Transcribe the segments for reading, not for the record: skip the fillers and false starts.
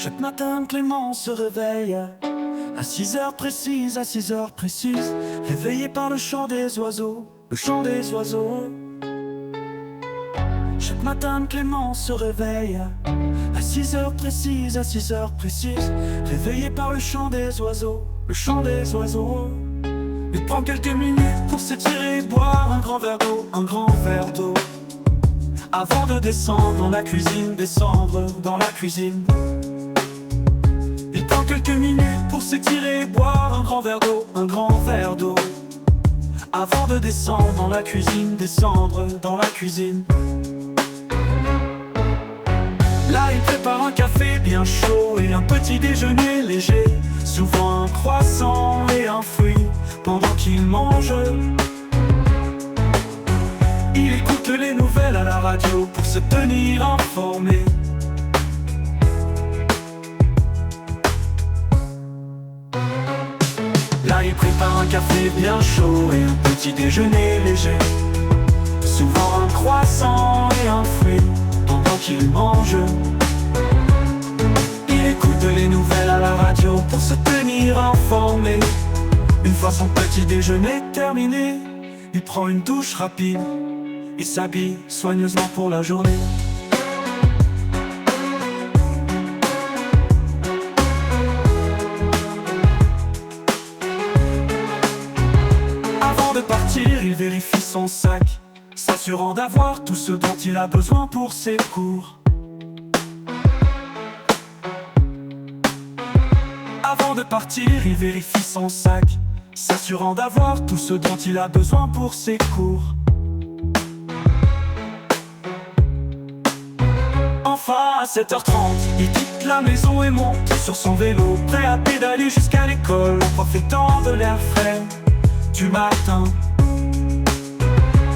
Chaque matin Clément se réveille à 6 heures précises, à 6 heures précises, réveillé par le chant des oiseaux, le chant des oiseaux. Chaque matin Clément se réveille à 6 heures précises, à 6 heures précises, réveillé par le chant des oiseaux, le chant des oiseaux. Il prend quelques minutes pour s'étirer, boire un grand verre d'eau, un grand verre d'eau, avant de descendre dans la cuisine, descendre dans la cuisine. Il prend quelques minutes pour s'étirer, boire un grand verre d'eau, un grand verre d'eau, avant de descendre dans la cuisine, descendre dans la cuisine. Là il prépare un café bien chaud et un petit déjeuner léger, souvent un croissant et un fruit, pendant qu'il mange. Il écoute les nouvelles à la radio pour se tenir informé. Là il prépare un café bien chaud et un petit déjeuner léger, souvent un croissant et un fruit, pendant qu'il mange. Il écoute les nouvelles à la radio pour se tenir informé. Une fois son petit déjeuner terminé, il prend une douche rapide, il s'habille soigneusement pour la journée. Avant de partir, il vérifie son sac, s'assurant d'avoir tout ce dont il a besoin pour ses cours. Avant de partir, il vérifie son sac, s'assurant d'avoir tout ce dont il a besoin pour ses cours. Enfin, à 7h30, il quitte la maison et monte sur son vélo, prêt à pédaler jusqu'à l'école, en profitant de l'air frais du matin.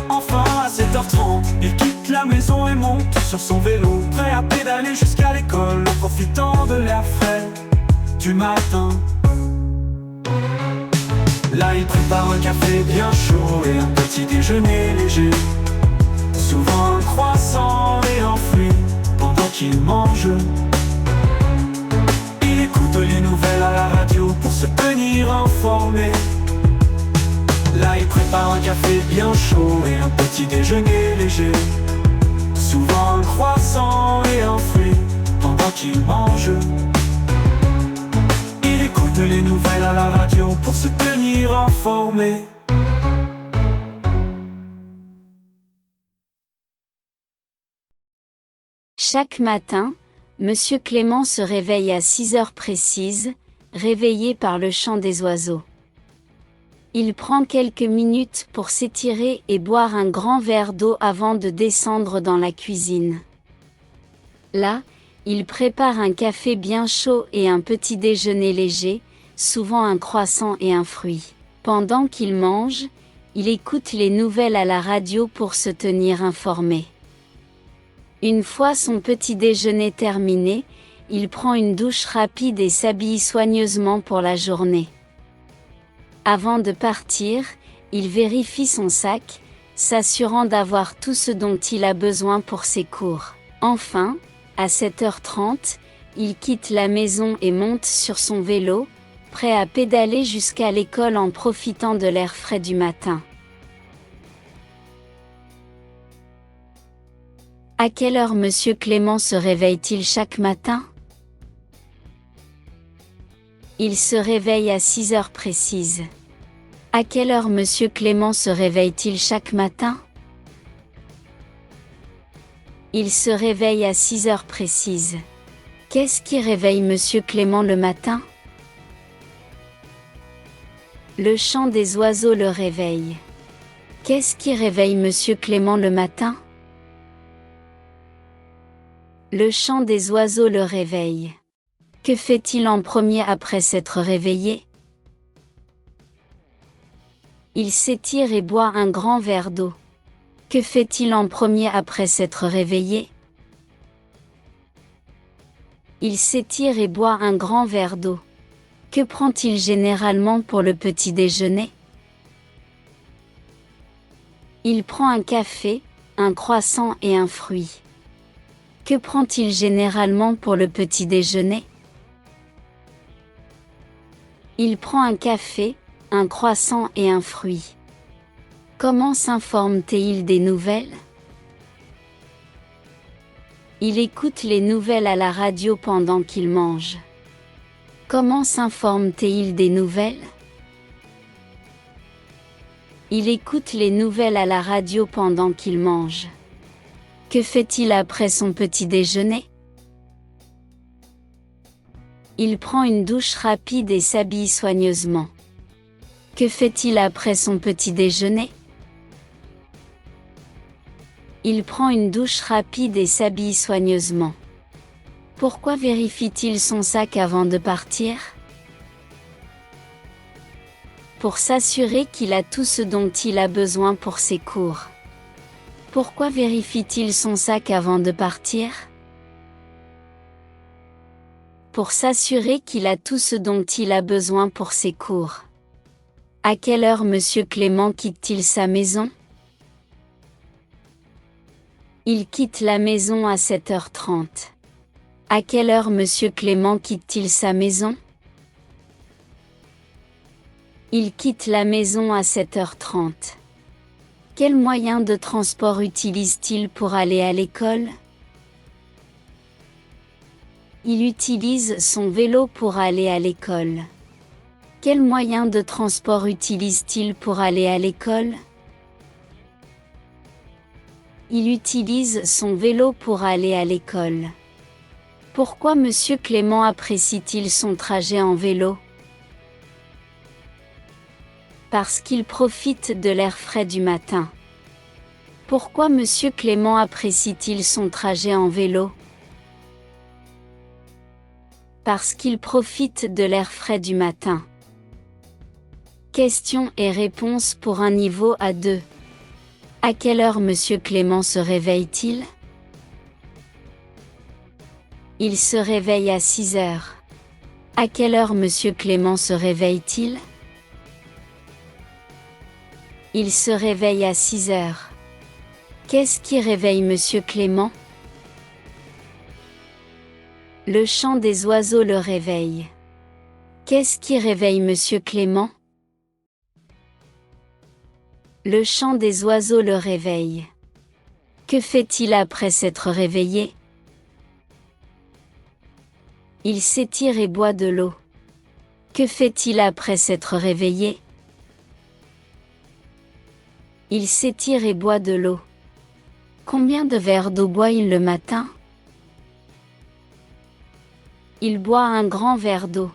Enfin, à 7h30, il quitte la maison et monte sur son vélo, prêt à pédaler jusqu'à l'école, en profitant de l'air frais du matin. Là il prépare un café bien chaud et un petit déjeuner léger, souvent un croissant et un fruit, pendant qu'il mange. Il écoute les nouvelles à la radio pour se tenir informé. Là il prépare un café bien chaud et un petit déjeuner léger, souvent un croissant et un fruit, pendant qu'il mange. Il écoute les nouvelles à la radio pour se tenir informé. Chaque matin, Monsieur Clément se réveille à 6 heures précises, réveillé par le chant des oiseaux. Il prend quelques minutes pour s'étirer et boire un grand verre d'eau avant de descendre dans la cuisine. Là, il prépare un café bien chaud et un petit déjeuner léger, souvent un croissant et un fruit. Pendant qu'il mange, il écoute les nouvelles à la radio pour se tenir informé. Une fois son petit déjeuner terminé, il prend une douche rapide et s'habille soigneusement pour la journée. Avant de partir, il vérifie son sac, s'assurant d'avoir tout ce dont il a besoin pour ses cours. Enfin, à 7h30, il quitte la maison et monte sur son vélo, prêt à pédaler jusqu'à l'école en profitant de l'air frais du matin. À quelle heure Monsieur Clément se réveille-t-il chaque matin? Il se réveille à 6 heures précises. À quelle heure Monsieur Clément se réveille-t-il chaque matin? Il se réveille à 6 heures précises. Qu'est-ce qui réveille Monsieur Clément le matin? Le chant des oiseaux le réveille. Qu'est-ce qui réveille Monsieur Clément le matin? Le chant des oiseaux le réveille. Que fait-il en premier après s'être réveillé? Il s'étire et boit un grand verre d'eau. Que fait-il en premier après s'être réveillé? Il s'étire et boit un grand verre d'eau. Que prend-il généralement pour le petit déjeuner? Il prend un café, un croissant et un fruit. Que prend-il généralement pour le petit déjeuner? Il prend un café, un croissant et un fruit. Comment s'informe-t-il des nouvelles? Il écoute les nouvelles à la radio pendant qu'il mange. Comment s'informe-t-il des nouvelles? Il écoute les nouvelles à la radio pendant qu'il mange. Que fait-il après son petit déjeuner? Il prend une douche rapide et s'habille soigneusement. Que fait-il après son petit déjeuner? Il prend une douche rapide et s'habille soigneusement. Pourquoi vérifie-t-il son sac avant de partir? Pour s'assurer qu'il a tout ce dont il a besoin pour ses cours. Pourquoi vérifie-t-il son sac avant de partir? Pour s'assurer qu'il a tout ce dont il a besoin pour ses cours. À quelle heure Monsieur Clément quitte-t-il sa maison? Il quitte la maison à 7h30. À quelle heure Monsieur Clément quitte-t-il sa maison? Il quitte la maison à 7h30. Quel moyen de transport utilise-t-il pour aller à l'école? Il utilise son vélo pour aller à l'école. Quel moyen de transport utilise-t-il pour aller à l'école? Il utilise son vélo pour aller à l'école. Pourquoi Monsieur Clément apprécie-t-il son trajet en vélo? Parce qu'il profite de l'air frais du matin. Pourquoi Monsieur Clément apprécie-t-il son trajet en vélo? Parce qu'il profite de l'air frais du matin. Questions et réponses pour un niveau A2. À quelle heure Monsieur Clément se réveille-t-il? Il se réveille à 6 heures. À quelle heure Monsieur Clément se réveille-t-il? Il se réveille à 6 heures. Qu'est-ce qui réveille Monsieur Clément? Le chant des oiseaux le réveille. Qu'est-ce qui réveille Monsieur Clément? Le chant des oiseaux le réveille. Que fait-il après s'être réveillé? Il s'étire et boit de l'eau. Que fait-il après s'être réveillé? Il s'étire et boit de l'eau. Combien de verres d'eau boit-il le matin? Il boit un grand verre d'eau.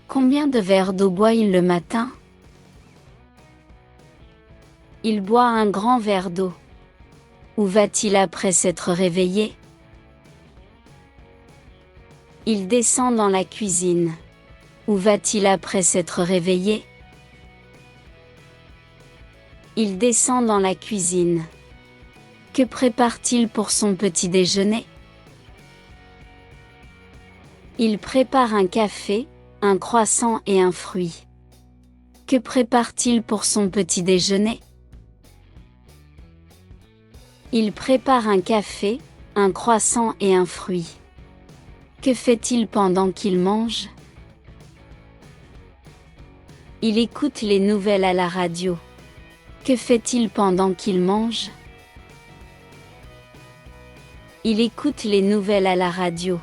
Combien de verres d'eau boit-il le matin? Il boit un grand verre d'eau. Où va-t-il après s'être réveillé? Il descend dans la cuisine. Où va-t-il après s'être réveillé? Il descend dans la cuisine. Que prépare-t-il pour son petit déjeuner? Il prépare un café, un croissant et un fruit. Que prépare-t-il pour son petit déjeuner? Il prépare un café, un croissant et un fruit. Que fait-il pendant qu'il mange? Il écoute les nouvelles à la radio. Que fait-il pendant qu'il mange? Il écoute les nouvelles à la radio.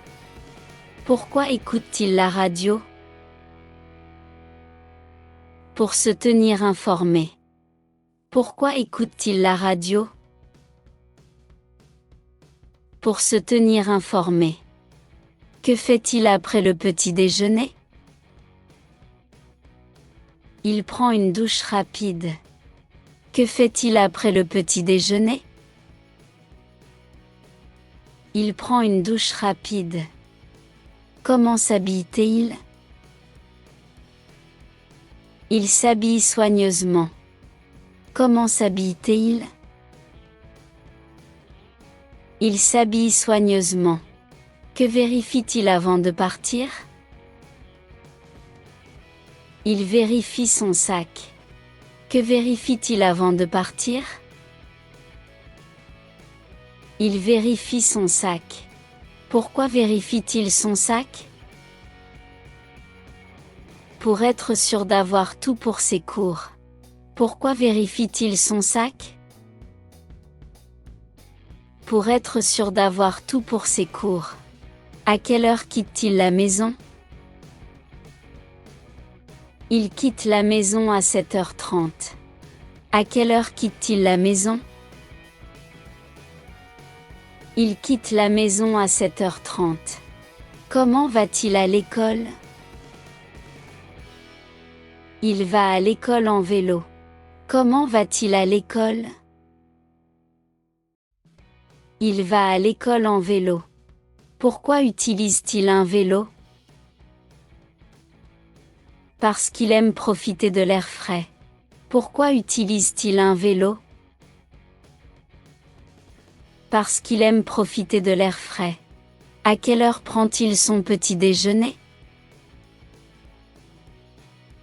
Pourquoi écoute-t-il la radio? Pour se tenir informé. Pourquoi écoute-t-il la radio? Pour se tenir informé. Que fait-il après le petit déjeuner? Il prend une douche rapide. Que fait-il après le petit déjeuner? Il prend une douche rapide. Comment s'habille-t-il? Il s'habille soigneusement. Comment s'habille-t-il? Il s'habille soigneusement. Que vérifie-t-il avant de partir? Il vérifie son sac. Que vérifie-t-il avant de partir? Il vérifie son sac. Pourquoi vérifie-t-il son sac? Pour être sûr d'avoir tout pour ses cours. Pourquoi vérifie-t-il son sac? Pour être sûr d'avoir tout pour ses cours. À quelle heure quitte-t-il la maison? Il quitte la maison à 7h30. À quelle heure quitte-t-il la maison? Il quitte la maison à 7h30. Comment va-t-il à l'école? Il va à l'école en vélo. Comment va-t-il à l'école? Il va à l'école en vélo. Pourquoi utilise-t-il un vélo? Parce qu'il aime profiter de l'air frais. Pourquoi utilise-t-il un vélo? Parce qu'il aime profiter de l'air frais. À quelle heure prend-il son petit déjeuner?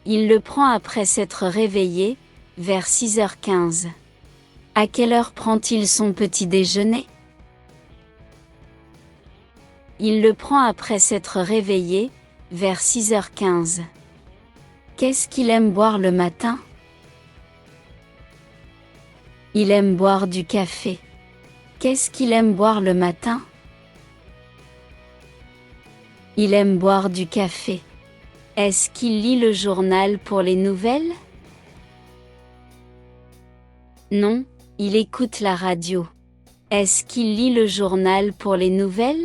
Il le prend après s'être réveillé, vers 6h15. À quelle heure prend-il son petit déjeuner? Il le prend après s'être réveillé, vers 6h15. Qu'est-ce qu'il aime boire le matin? Il aime boire du café. Qu'est-ce qu'il aime boire le matin? Il aime boire du café. Est-ce qu'il lit le journal pour les nouvelles? Non, il écoute la radio. Est-ce qu'il lit le journal pour les nouvelles?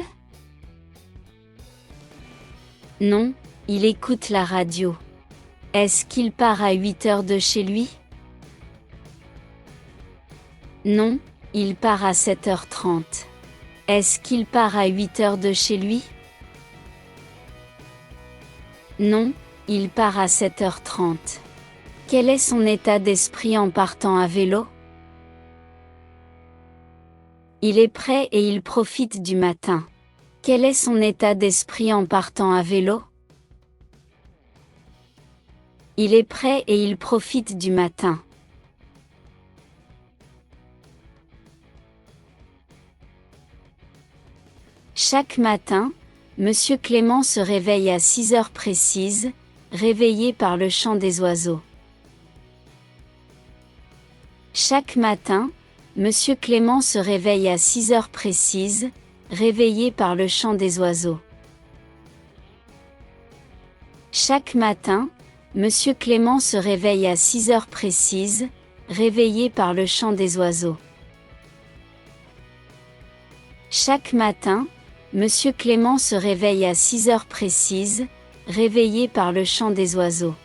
Non, il écoute la radio. Est-ce qu'il part à 8h de chez lui? Non, il part à 7h30. Est-ce qu'il part à 8h de chez lui? Non, il part à 7h30. Quel est son état d'esprit en partant à vélo? Il est prêt et il profite du matin. Quel est son état d'esprit en partant à vélo? Il est prêt et il profite du matin. Chaque matin, Monsieur Clément se réveille à 6h précises, réveillé par le chant des oiseaux. Chaque matin, Monsieur Clément se réveille à 6h précises, réveillé par le chant des oiseaux. Chaque matin, Monsieur Clément se réveille à 6h précises, réveillé par le chant des oiseaux. Chaque matin, Monsieur Clément se réveille à 6h précises, réveillé par le chant des oiseaux.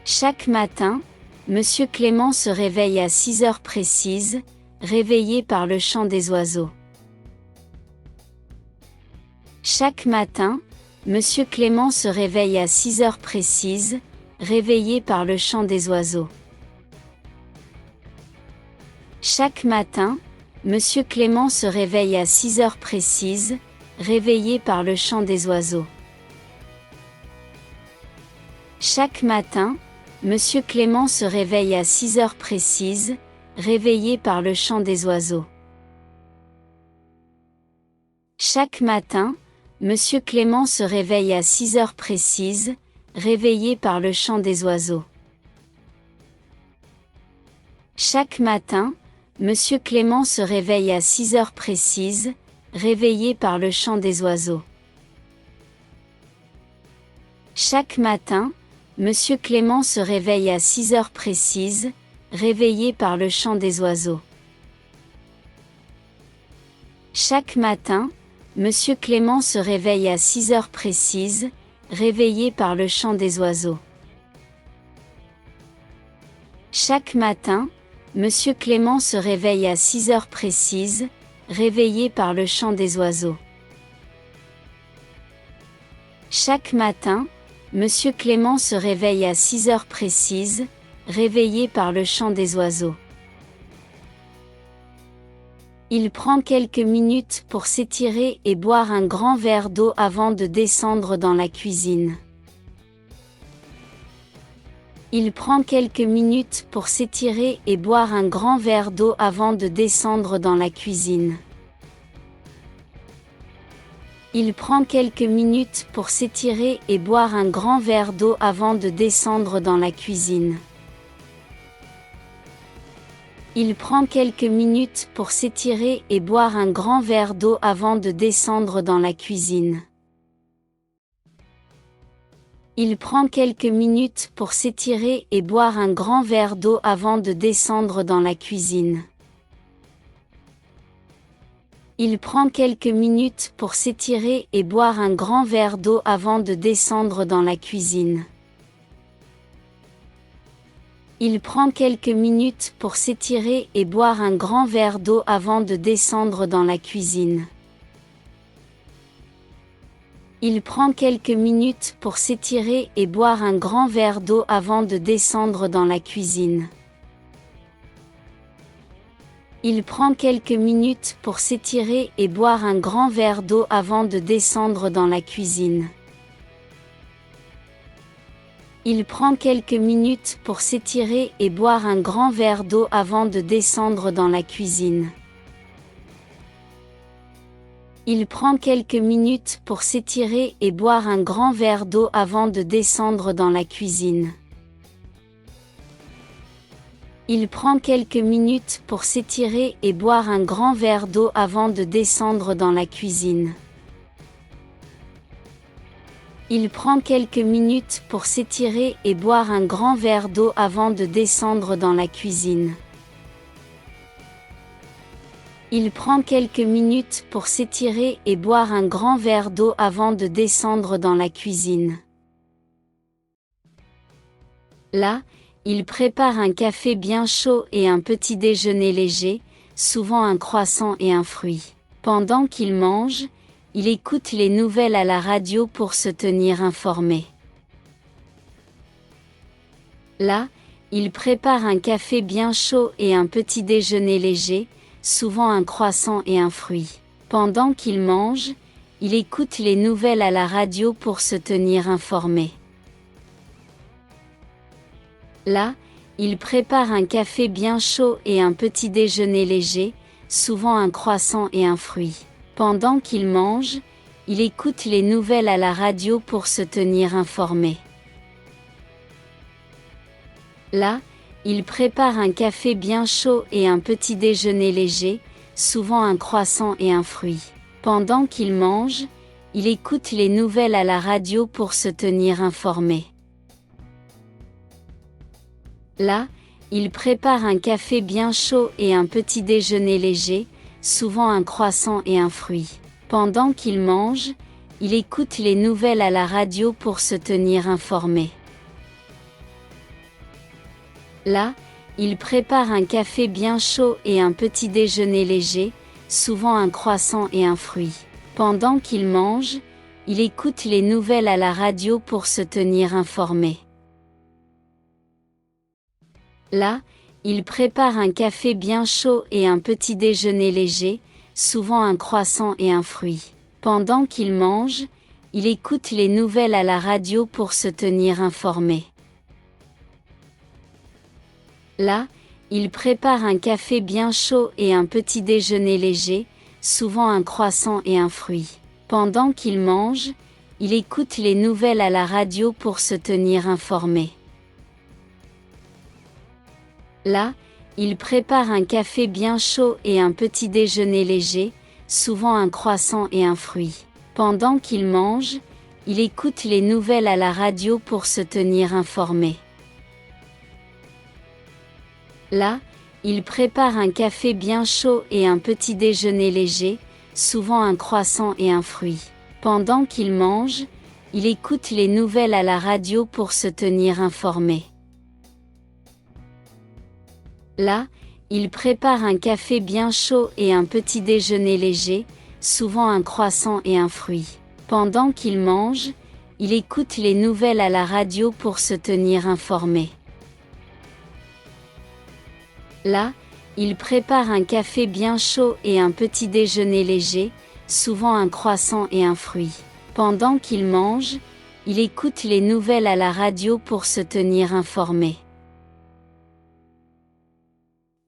Chaque matin, Monsieur Clément se réveille à 6h précises, réveillé par le chant des oiseaux. Chaque matin, Monsieur Clément se réveille à 6h précises, réveillé par le chant des oiseaux. Chaque matin, Monsieur Clément se réveille à 6h précises, réveillé par le chant des oiseaux. Chaque matin, Monsieur Clément se réveille à 6h précises, réveillé par le chant des oiseaux. Chaque matin, Monsieur Clément se réveille à 6h précises, réveillé par le chant des oiseaux. Chaque matin, Monsieur Clément se réveille à 6h précises, réveillé par le chant des oiseaux. Chaque matin, Monsieur Clément se réveille à 6h précises, réveillé par le chant des oiseaux. Chaque matin, Monsieur Clément se réveille à 6h précises, réveillé par le chant des oiseaux. Chaque matin, Monsieur Clément se réveille à 6h précises, réveillé par le chant des oiseaux. Chaque matin, Monsieur Clément se réveille à 6h précises, réveillé par le chant des oiseaux. Il prend quelques minutes pour s'étirer et boire un grand verre d'eau avant de descendre dans la cuisine. Il prend quelques minutes pour s'étirer et boire un grand verre d'eau avant de descendre dans la cuisine. Il prend quelques minutes pour s'étirer et boire un grand verre d'eau avant de descendre dans la cuisine. Il prend quelques minutes pour s'étirer et boire un grand verre d'eau avant de descendre dans la cuisine. Il prend quelques minutes pour s'étirer et boire un grand verre d'eau avant de descendre dans la cuisine. Il prend quelques minutes pour s'étirer et boire un grand verre d'eau avant de descendre dans la cuisine. Il prend quelques minutes pour s'étirer et boire un grand verre d'eau avant de descendre dans la cuisine. Il prend quelques minutes pour s'étirer et boire un grand verre d'eau avant de descendre dans la cuisine. Il prend quelques minutes pour s'étirer et boire un grand verre d'eau avant de descendre dans la cuisine. Il prend quelques minutes pour s'étirer et boire un grand verre d'eau avant de descendre dans la cuisine. Il prend quelques minutes pour s'étirer et boire un grand verre d'eau avant de descendre dans la cuisine. Il prend quelques minutes pour s'étirer et boire un grand verre d'eau avant de descendre dans la cuisine. Il prend quelques minutes pour s'étirer et boire un grand verre d'eau avant de descendre dans la cuisine. Il prend quelques minutes pour s'étirer et boire un grand verre d'eau avant de descendre dans la cuisine. Là, il prépare un café bien chaud et un petit déjeuner léger, souvent un croissant et un fruit. Pendant qu'il mange, il écoute les nouvelles à la radio pour se tenir informé. Là, il prépare un café bien chaud et un petit déjeuner léger, souvent un croissant et un fruit. Pendant qu'il mange, il écoute les nouvelles à la radio pour se tenir informé. Là, il prépare un café bien chaud et un petit déjeuner léger, souvent un croissant et un fruit. Pendant qu'il mange, il écoute les nouvelles à la radio pour se tenir informé. Là, il prépare un café bien chaud et un petit déjeuner léger, souvent un croissant et un fruit. Pendant qu'il mange, il écoute les nouvelles à la radio pour se tenir informé. Là, il prépare un café bien chaud et un petit déjeuner léger, souvent un croissant et un fruit. Pendant qu'il mange, il écoute les nouvelles à la radio pour se tenir informé. Là, il prépare un café bien chaud et un petit déjeuner léger, souvent un croissant et un fruit. Pendant qu'il mange, il écoute les nouvelles à la radio pour se tenir informé. Là, il prépare un café bien chaud et un petit déjeuner léger, souvent un croissant et un fruit. Pendant qu'il mange, il écoute les nouvelles à la radio pour se tenir informé. Là, il prépare un café bien chaud et un petit déjeuner léger, souvent un croissant et un fruit. Pendant qu'il mange, il écoute les nouvelles à la radio pour se tenir informé. Là, il prépare un café bien chaud et un petit déjeuner léger, souvent un croissant et un fruit. Pendant qu'il mange, il écoute les nouvelles à la radio pour se tenir informé. Là, il prépare un café bien chaud et un petit déjeuner léger, souvent un croissant et un fruit. Pendant qu'il mange, il écoute les nouvelles à la radio pour se tenir informé. Là, il prépare un café bien chaud et un petit déjeuner léger, souvent un croissant et un fruit. Pendant qu'il mange, il écoute les nouvelles à la radio pour se tenir informé. Là, il prépare un café bien chaud et un petit déjeuner léger, souvent un croissant et un fruit. Pendant qu'il mange, il écoute les nouvelles à la radio pour se tenir informé.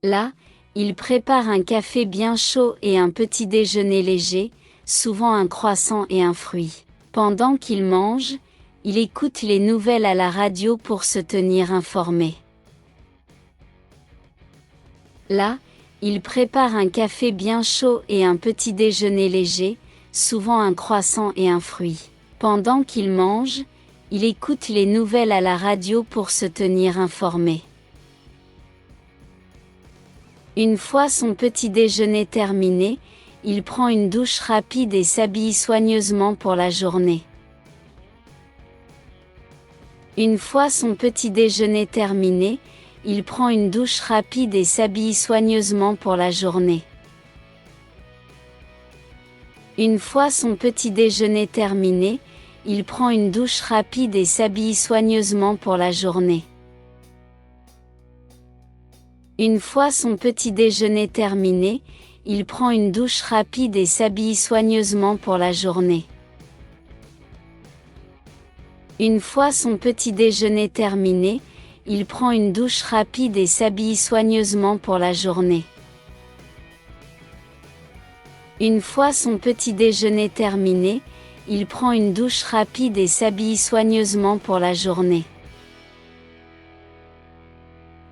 Là, il prépare un café bien chaud et un petit déjeuner léger, souvent un croissant et un fruit. Pendant qu'il mange, il écoute les nouvelles à la radio pour se tenir informé. Là, il prépare un café bien chaud et un petit déjeuner léger, souvent un croissant et un fruit. Pendant qu'il mange, il écoute les nouvelles à la radio pour se tenir informé. Une fois son petit déjeuner terminé, il prend une douche rapide et s'habille soigneusement pour la journée. Une fois son petit déjeuner terminé, il prend une douche rapide et s'habille soigneusement pour la journée. Une fois son petit déjeuner terminé, il prend une douche rapide et s'habille soigneusement pour la journée. Une fois son petit déjeuner terminé, il prend une douche rapide et s'habille soigneusement pour la journée. Une fois son petit déjeuner terminé, il prend une douche rapide et s'habille soigneusement pour la journée. Une fois son petit déjeuner terminé, il prend une douche rapide et s'habille soigneusement pour la journée.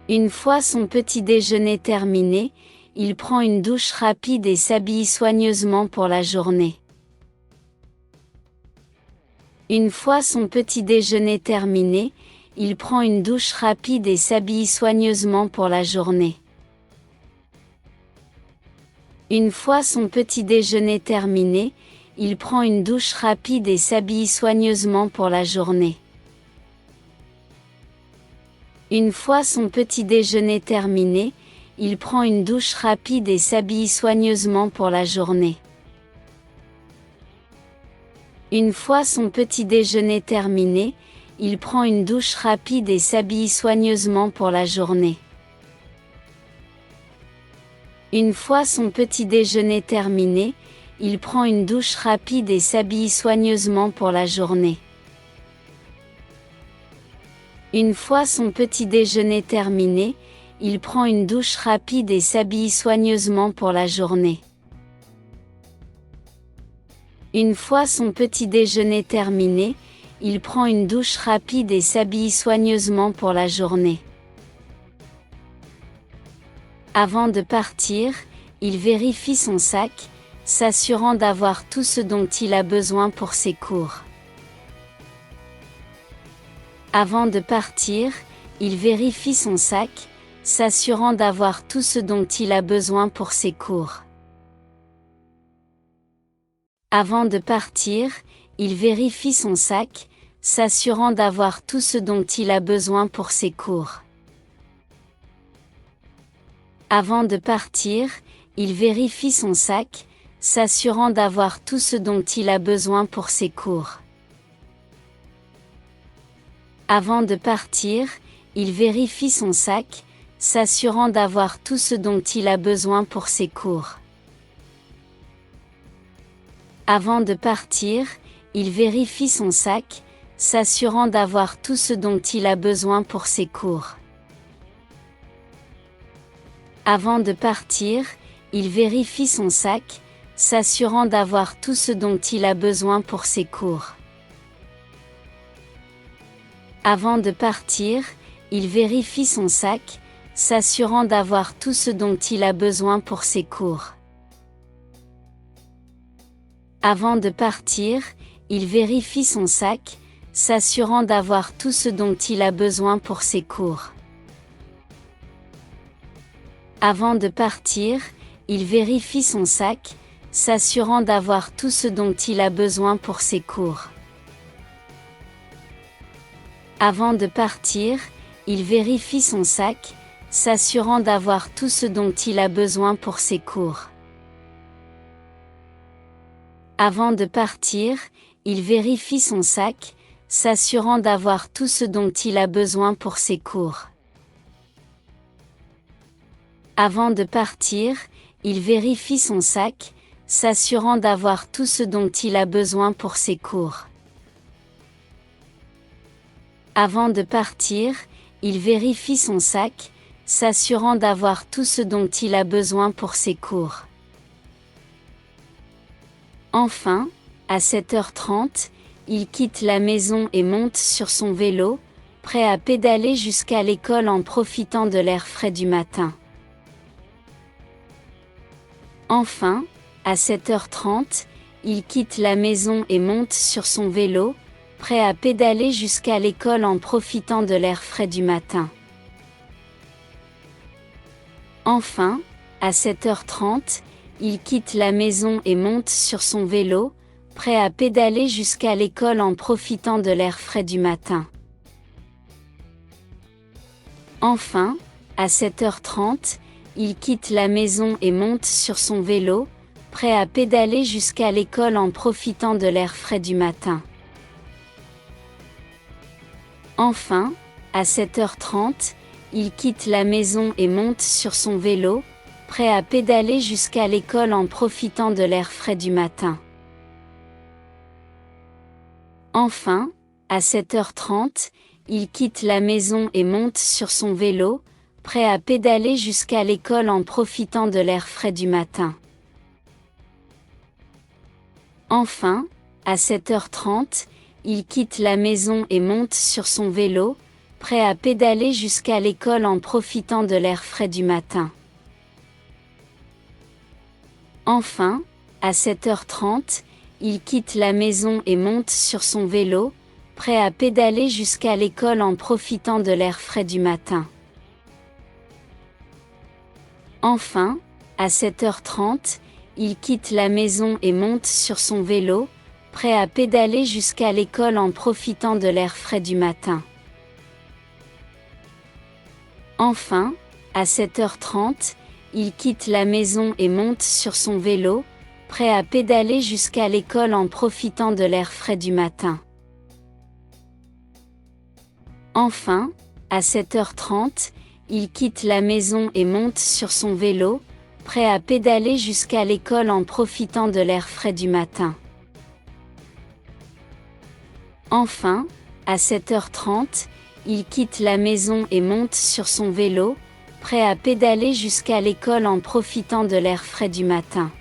Une fois son petit déjeuner terminé, il prend une douche rapide et s'habille soigneusement pour la journée. Une fois son petit déjeuner terminé, il prend une douche rapide et s'habille soigneusement pour la journée. Une fois son petit déjeuner terminé, il prend une douche rapide et s'habille soigneusement pour la journée. Une fois son petit déjeuner terminé, il prend une douche rapide et s'habille soigneusement pour la journée. Une fois son petit déjeuner terminé, il prend une douche rapide et s'habille soigneusement pour la journée. Une fois son petit déjeuner terminé, il prend une douche rapide et s'habille soigneusement pour la journée. Une fois son petit déjeuner terminé, il prend une douche rapide et s'habille soigneusement pour la journée. Une fois son petit déjeuner terminé, il prend une douche rapide et s'habille soigneusement pour la journée. Avant de partir, il vérifie son sac, s'assurant d'avoir tout ce dont il a besoin pour ses cours. Avant de partir, il vérifie son sac, s'assurant d'avoir tout ce dont il a besoin pour ses cours. Avant de partir, il vérifie son sac, s'assurant d'avoir tout ce dont il a besoin pour ses cours. Avant de partir, il vérifie son sac, s'assurant d'avoir tout ce dont il a besoin pour ses cours. Avant de partir, il vérifie son sac, s'assurant d'avoir tout ce dont il a besoin pour ses cours. Avant de partir, il vérifie son sac, s'assurant d'avoir tout ce dont il a besoin pour ses cours. Avant de partir, il vérifie son sac, s'assurant d'avoir tout ce dont il a besoin pour ses cours. Avant de partir, il vérifie son sac, s'assurant d'avoir tout ce dont il a besoin pour ses cours. Avant de partir, il vérifie son sac, s'assurant d'avoir tout ce dont il a besoin pour ses cours. Avant de partir, il vérifie son sac, s'assurant d'avoir tout ce dont il a besoin pour ses cours. Avant de partir, il vérifie son sac, s'assurant d'avoir tout ce dont il a besoin pour ses cours. Avant de partir, il vérifie son sac, s'assurant d'avoir tout ce dont il a besoin pour ses cours. Avant de partir, il vérifie son sac, s'assurant d'avoir tout ce dont il a besoin pour ses cours. Avant de partir, il vérifie son sac, s'assurant d'avoir tout ce dont il a besoin pour ses cours. Enfin, à 7h30, il quitte la maison et monte sur son vélo, prêt à pédaler jusqu'à l'école en profitant de l'air frais du matin. Enfin, à 7h30, il quitte la maison et monte sur son vélo, prêt à pédaler jusqu'à l'école en profitant de l'air frais du matin. Enfin, à 7h30, il quitte la maison et monte sur son vélo, prêt à pédaler jusqu'à l'école en profitant de l'air frais du matin. Enfin, à 7h30, il quitte la maison et monte sur son vélo, prêt à pédaler jusqu'à l'école en profitant de l'air frais du matin. Enfin, à 7h30, il quitte la maison et monte sur son vélo, prêt à pédaler jusqu'à l'école en profitant de l'air frais du matin. Enfin, à 7h30, il quitte la maison et monte sur son vélo, prêt à pédaler jusqu'à l'école en profitant de l'air frais du matin. Enfin, à 7h30, il quitte la maison et monte sur son vélo, prêt à pédaler jusqu'à l'école en profitant de l'air frais du matin. Enfin, à 7h30, il quitte la maison et monte sur son vélo, prêt à pédaler jusqu'à l'école en profitant de l'air frais du matin. Enfin, à 7h30, il quitte la maison et monte sur son vélo, prêt à pédaler jusqu'à l'école en profitant de l'air frais du matin. Enfin, à 7h30, il quitte la maison et monte sur son vélo, prêt à pédaler jusqu'à l'école en profitant de l'air frais du matin. Enfin, à 7h30, il quitte la maison et monte sur son vélo, prêt à pédaler jusqu'à l'école en profitant de l'air frais du matin. Enfin, à 7h30, il quitte la maison et monte sur son vélo, prêt à pédaler jusqu'à l'école en profitant de l'air frais du matin.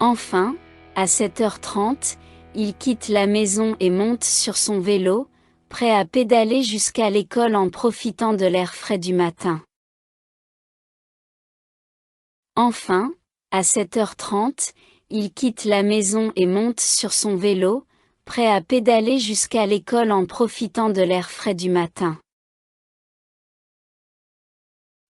Enfin, à 7h30, il quitte la maison et monte sur son vélo, prêt à pédaler jusqu'à l'école en profitant de l'air frais du matin. Enfin, à 7h30, il quitte la maison et monte sur son vélo, prêt à pédaler jusqu'à l'école en profitant de l'air frais du matin.